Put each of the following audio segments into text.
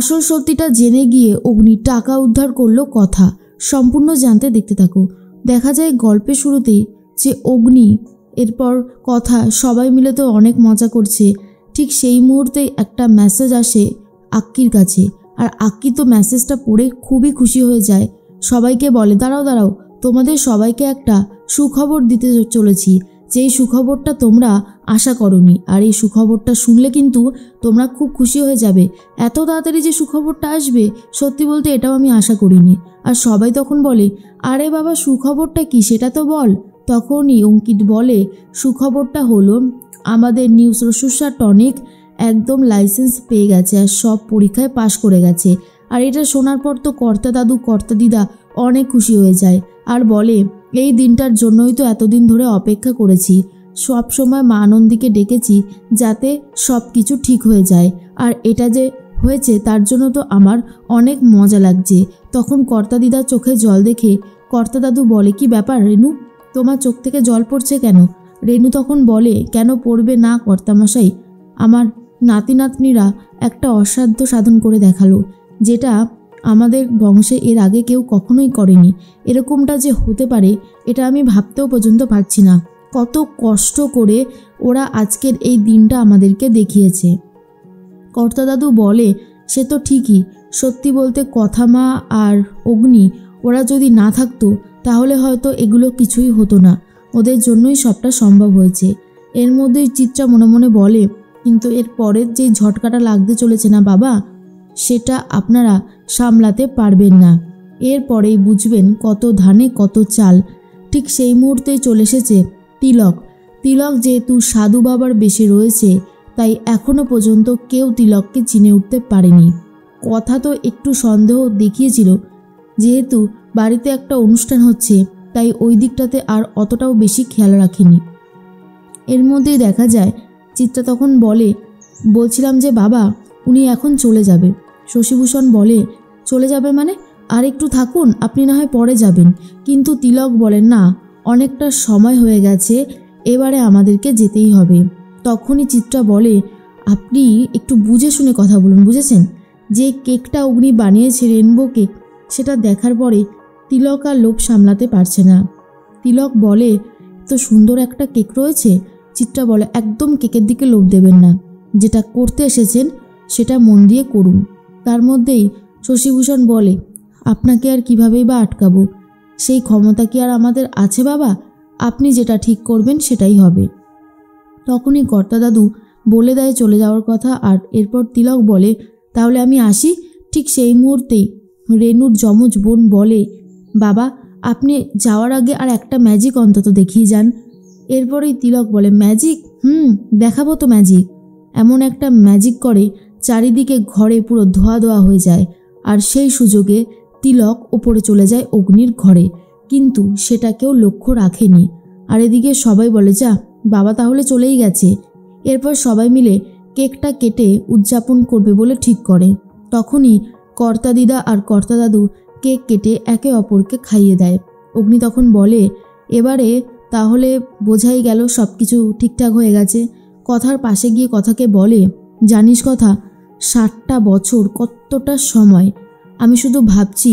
আসল সত্যিটা জেনে গিয়ে অগ্নি টাকা উদ্ধার করলো। কথা সম্পূর্ণ জানতে দেখতে থাকো। দেখা যায় গল্পের শুরুতেই যে অগ্নি, এরপর কথা, সবাই মিলে তো অনেক মজা করছে। ঠিক সেই মুহূর্তেই একটা মেসেজ আসে আক্কির কাছে, আর আক্কি তো মেসেজটা পড়ে খুবই খুশি হয়ে যায়। সবাইকে বলে, দাঁড়াও দাঁড়াও, তোমাদের সবাইকে একটা সুখবর দিতে চলেছি, যেই সুখবরটা তোমরা আশা করনি। আর এই সুখবরটা শুনলে কিন্তু তোমরা খুব খুশি হয়ে যাবে। এত তাড়াতাড়ি যে সুখবরটা আসবে, সত্যি বলতে এটাও আমি আশা করিনি। আর সবাই তখন বলে, আরে বাবা, সুখবরটা কি সেটা তো বল। তখনই অঙ্কিত বলে, সুখবরটা হলো আমাদের নিউজ রসুসা টনিক একদম লাইসেন্স পেয়ে গেছে আর সব পরীক্ষায় পাশ করে গেছে। আর এটা শোনার পর তো কর্তা দাদু কর্তা দিদা অনেক খুশি হয়ে যায় আর বলে, এই দিনটার জন্যই তো এতদিন ধরে অপেক্ষা করেছি। সব সময় মা আনন্দীকে ডেকেছি যাতে সব কিছু ঠিক হয়ে যায়, আর এটা যে হয়েছে তার জন্য তো আমার অনেক মজা লাগছে। তখন কর্তা দিদার চোখে জল দেখে কর্তা দাদু বলে, কি ব্যাপার রেনু, তোমার চোখ থেকে জল পড়ছে কেন? রেনু তখন বলে, কেন পড়বে না কর্তামশাই, আমার নাতি নাতনিরা একটা অসাধ্য সাধন করে দেখালো, যেটা আমাদের বংশে এর আগে কেউ কখনোই করেনি। এরকমটা যে হতে পারে এটা আমি ভাবতেও পর্যন্ত পারছি না। কত কষ্ট করে ওরা আজকের এই দিনটা আমাদেরকে দেখিয়েছে। কর্তা দাদু বলে, সে তো ঠিকই, সত্যি বলতে কথা মা আর অগ্নি ওরা যদি না থাকতো তাহলে হয়তো এগুলো কিছুই হতো না, ওদের জন্যই সবটা সম্ভব হয়েছে। এর মধ্যেই চিত্রা মনে মনে বলে, কিন্তু এর পরের যে ঝটকাটা লাগতে চলেছে না বাবা, সেটা আপনারা সামলাতে পারবেন না। এরপরেই বুঝবেন কত ধানে কত চাল। ঠিক সেই মুহূর্তেই চলে এসেছে তিলক। তিলক যেহেতু সাধু বাবার বেশে রয়েছে, তাই এখনো পর্যন্ত কেউ তিলককে চিনে উঠতে পারেনি। কথা তো একটু সন্দেহ দেখিয়েছিল, যেহেতু বাড়িতে একটা অনুষ্ঠান হচ্ছে তাই ওই দিকটাতে আর অতটাও বেশি খেয়াল রাখেনি। এর মধ্যেই দেখা যায় চিত্রা তখন বলে, বলছিলাম যে বাবা, উনি এখন চলে যাবে। শশীভূষণ বলে, চলে যাবে মানে? আর একটু থাকুন, আপনি না হয় পরে যাবেন। কিন্তু তিলক বলেন, না, অনেকটা সময় হয়ে গেছে, এবারে আমাদেরকে যেতেই হবে। তখনই চিত্রা বলে, আপনি একটু বুঝে শুনে কথা বলুন, বুঝেছেন? যে কেকটা অগ্নি বানিয়েছে, রেনবো কেক, সেটা দেখার পরে তিলক আর লোভ সামলাতে পারছে না। তিলক বলে, তো সুন্দর একটা কেক রয়েছে। চিত্রা বলে, একদম কেকের দিকে লোভ দেবেন না, যেটা করতে এসেছেন সেটা মন দিয়ে করুন। তার মধ্যেই শশীভূষণ বলে, আপনাকে আর কীভাবেই বা আটকাবো, সেই ক্ষমতা কি আর আমাদের আছে বাবা? আপনি যেটা ঠিক করবেন সেটাই হবে। তখনই কর্তা দাদু বলে দেয় চলে যাওয়ার কথা। আর এরপর তিলক বলে, তাহলে আমি আসি। ঠিক সেই মুহূর্তেই রেনুর যমজ বোন বলে, বাবা, আপনি যাওয়ার আগে আর একটা ম্যাজিক অন্তত দেখিয়ে যান। এরপরেই তিলক বলে, ম্যাজিক? দেখাবো তো ম্যাজিক। এমন একটা ম্যাজিক করে চারিদিকে ঘরে পুরো ধোয়া ধোয়া হয়ে যায়। আর সেই সুযোগে তিলক ওপরে চলে যায় অগ্নির ঘরে, কিন্তু সেটা কেউ লক্ষ্য রাখেনি। আর এদিকে সবাই বলে, যা বাবা তাহলে চলেই গেছে। এরপর সবাই মিলে কেকটা কেটে উদযাপন করবে বলে ঠিক করে। তখনই কর্তা দিদা আর কর্তা দাদু কেক কেটে একে অপরকে খাইয়ে দেয়। অগ্নি তখন বলে, এবারে তাহলে বোঝাই গেল সব কিছু ঠিকঠাক হয়ে গেছে। কথার পাশে গিয়ে কথাকে বলে, জানিস কথা, 60টা বছর কতটা সময়। আমি শুধু ভাবছি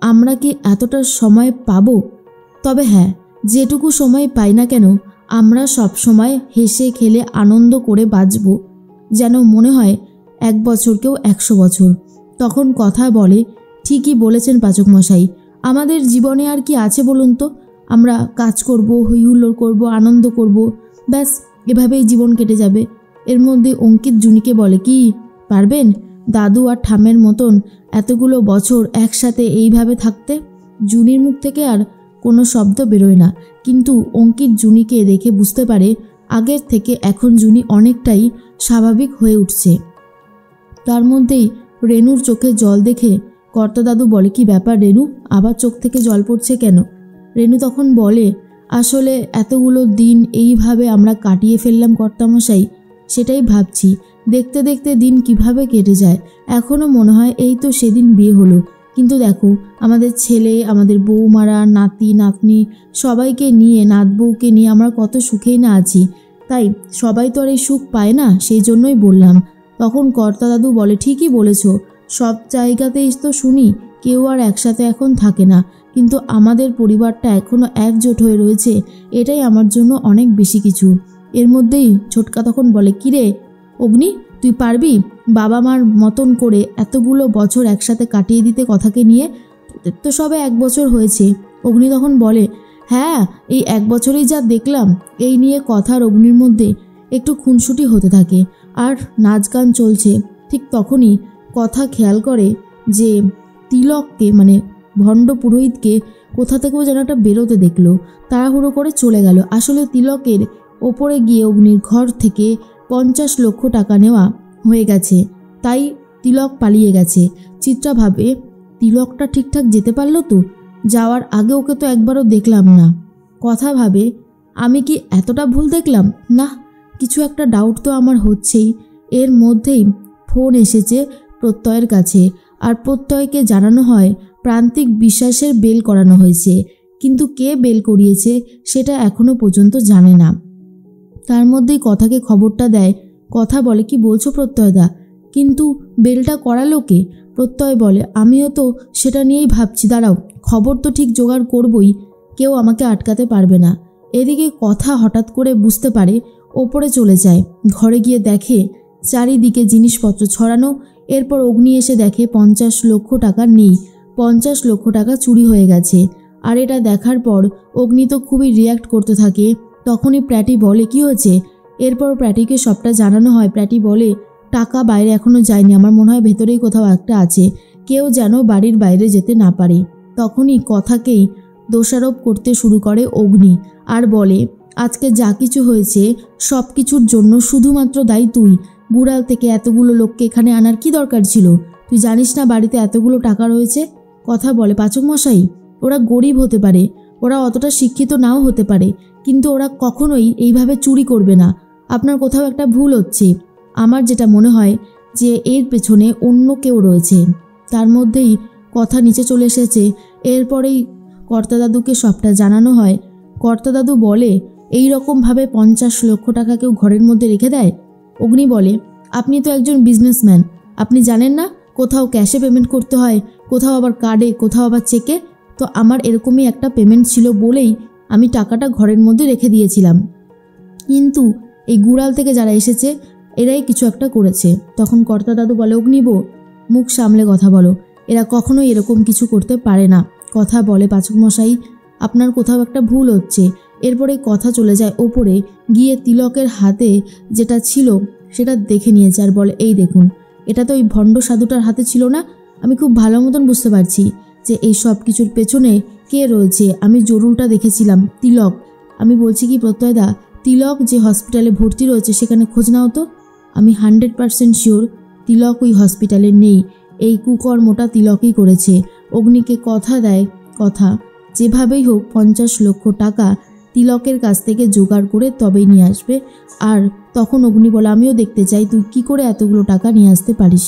আমরা কি এতটা সময় পাবো? তবে হ্যাঁ, যেটুকু সময় পাই না কেন, আমরা সব সময় হেসে খেলে আনন্দ করে বাঁচব, যেন মনে হয় 1 বছরকেও 100 বছর। তখন কথা বলে, ঠিকই বলেছেন পাচক মশাই, আমাদের জীবনে আর কি আছে বলুন তো? আমরা কাজ করব, হই হুল্লোড় করব, আনন্দ করব, ব্যাস এভাবেই জীবন কেটে যাবে। এর মধ্যে অঙ্কিত জুনিকে বলে, কি পারবেন দাদু আর ঠামের মতন এতগুলো বছর একসাথে এইভাবে থাকতে? জুনির মুখ থেকে আর কোনো শব্দ বেরোয় না, কিন্তু অঙ্কিত জুনিকে দেখে বুঝতে পারে আগের থেকে এখন জুনি অনেকটাই স্বাভাবিক হয়ে উঠছে। তার মধ্যেই রেনুর চোখে জল দেখে কর্তা দাদু বলে, কি ব্যাপার রেনু, আবার চোখ থেকে জল পড়ছে কেন? রেনু তখন বলে, আসলে এতগুলো দিন এইভাবে আমরা কাটিয়ে ফেললাম কর্তামশাই, সেটাই ভাবছি। দেখতে দেখতে দিন কিভাবে কেটে যায়। এখনও মনে হয় এই তো সেদিন বিয়ে হলো, কিন্তু দেখো আমাদের ছেলে, আমাদের বৌমারা, নাতি নাতনি সবাইকে নিয়ে, নাত বউকে নিয়ে আমরা কত সুখেই না আছি। তাই সবাই তো আর এই সুখ পায় না, সেই জন্যই বললাম। তখন কর্তা দাদু বলে, ঠিকই বলেছ, সব জায়গাতেই তো শুনি কেউ আর একসাথে এখন থাকে না, কিন্তু আমাদের পরিবারটা এখনও একজোট হয়ে রয়েছে, এটাই আমার জন্য অনেক বেশি কিছু। এর মধ্যেই ছোটকা তখন বলে, কিরে অগ্নি, তুই পারবি বাবা মার মতন করে এতগুলো বছর একসাথে কাটিয়ে দিতে কথাকে নিয়ে? তোদের তো সবে 1 বছর হয়েছে। অগ্নি তখন বলে, হ্যাঁ এই 1 বছরেই যা দেখলাম। এই নিয়ে কথার অগ্নির মধ্যে একটু খুনসুটি হতে থাকে আর নাচ গান চলছে। ঠিক তখনই কথা খেয়াল করে যে তিলককে মানে ভণ্ড পুরোহিতকে কোথা থেকেও যেন একটা বেরোতে দেখলো। তাড়াহুড়ো করে চলে গেল। আসলে তিলকের ওপরে গিয়ে অগ্নির ঘর থেকে 50 লক্ষ টাকা নেওয়া হয়ে গেছে, তাই তিলক পালিয়ে গেছে। চিত্রা ভাবে, তিলকটা ঠিকঠাক যেতে পারলো তো? যাওয়ার আগে ওকে তো একবারও দেখলাম না। কথা ভাবে, আমি কি এতটা ভুল দেখলাম? না, কিছু একটা ডাউট তো আমার হচ্ছেই। এর মধ্যেই ফোন এসেছে প্রত্যয়ের কাছে, আর প্রত্যয়কে জানানো হয় প্রান্তিক বিশ্বাসের বেল করানো হয়েছে, কিন্তু কে বেল করিয়েছে সেটা এখনো পর্যন্ত জানে না। তার মধ্যেই কথাকে খবরটা দেয়। কথা বলে, কি বলছো প্রত্যয়দা, কিন্তু বেলটা করালো কে? প্রত্যয় বলে, আমিও তো সেটা নিয়েই ভাবছি, দাঁড়াও, খবর তো ঠিক জোগাড় করবই, কেউ আমাকে আটকাতে পারবে না। এদিকে কথা হঠাৎ করে বুঝতে পারে, ওপরে চলে যায়। ঘরে গিয়ে দেখে চারিদিকে জিনিসপত্র ছড়ানো। এরপর অগ্নি এসে দেখে 50 লক্ষ টাকা নেই, 50 লক্ষ টাকা চুরি হয়ে গেছে। আর এটা দেখার পর অগ্নি তো খুবই রিয়্যাক্ট করতে থাকে। তখনই প্র্যাটি বলে, কি হয়েছে? এরপর প্র্যাটিকে সবটা জানানো হয়। প্র্যাটি বলে, টাকা বাইরে এখনও যায়নি, আমার মনে হয় ভেতরেই কোথাও একটা আছে, কেউ যেন বাড়ির বাইরে যেতে না পারে। তখনই কথাকেই দোষারোপ করতে শুরু করে অগ্নি আর বলে, আজকে যা কিছু হয়েছে সব কিছুর জন্য শুধুমাত্র দায়ী তুই। গুড়াল থেকে এতগুলো লোককে এখানে আনার কি দরকার ছিল? তুই জানিস না বাড়িতে এতগুলো টাকা রয়েছে? কথা বলে, পাচক মশাই, ওরা গরিব হতে পারে, ওরা অতটা শিক্ষিত নাও হতে পারে, কিন্তু ওরা কখনোই এইভাবে চুরি করবে না। আপনার কোথাও একটা ভুল হচ্ছে। আমার যেটা মনে হয় যে এর পেছনে অন্য কেউ রয়েছে। তার মধ্যেই কথা নিচে চলে এসেছে। এরপরেই কর্তাদাদুকে সবটা জানানো হয়। কর্তাদাদু বলে, এই রকমভাবে 50 লক্ষ টাকা কেউ ঘরের মধ্যে রেখে দেয়? অগ্নি বলে, আপনি তো একজন বিজনেসম্যান, আপনি জানেন না কোথাও ক্যাশে পেমেন্ট করতে হয়, কোথাও আবার কার্ডে, কোথাও আবার চেকে? তো আমার এরকমই একটা পেমেন্ট ছিল বলেই আমি টাকাটা ঘরের মধ্যে রেখে দিয়েছিলাম, কিন্তু এই গুড়াল থেকে যারা এসেছে এরাই কিছু একটা করেছে। তখন কর্তা দাদু বলে, অগ্নিবো, মুখ সামলে কথা বলো, এরা কখনোই এরকম কিছু করতে পারে না। কথা বলে, পাচক মশাই, আপনার কোথাও একটা ভুল হচ্ছে। এরপরে কথা চলে যায় ওপরে গিয়ে তিলকের হাতে যেটা ছিল সেটা দেখে নিয়েছে আর বলে, এই দেখুন, এটা তো ওই ভণ্ড সাধুটার হাতে ছিল না? আমি খুব ভালো মতন বুঝতে পারছি যে এই সব কিছুর পেছনে কে রয়েছে। আমি জরুরটা দেখেছিলাম, তিলক। আমি বলছি কি প্রত্যয়দা, তিলক যে হসপিটালে ভর্তি রয়েছে সেখানে খোঁজ নাও তো। আমি 100% শিওর তিলক ওই হসপিটালে নেই। এই কুকর্মটা তিলকই করেছে। অগ্নিকে কথা দেয় কথা, যেভাবেই হোক 50 লক্ষ টাকা তিলকের কাছ থেকে জোগাড় করে তবেই নিয়ে আসবে। আর তখন অগ্নি বলে, আমিও দেখতে চাই তুই কি করে এতগুলো টাকা নিয়ে আসতে পারিস।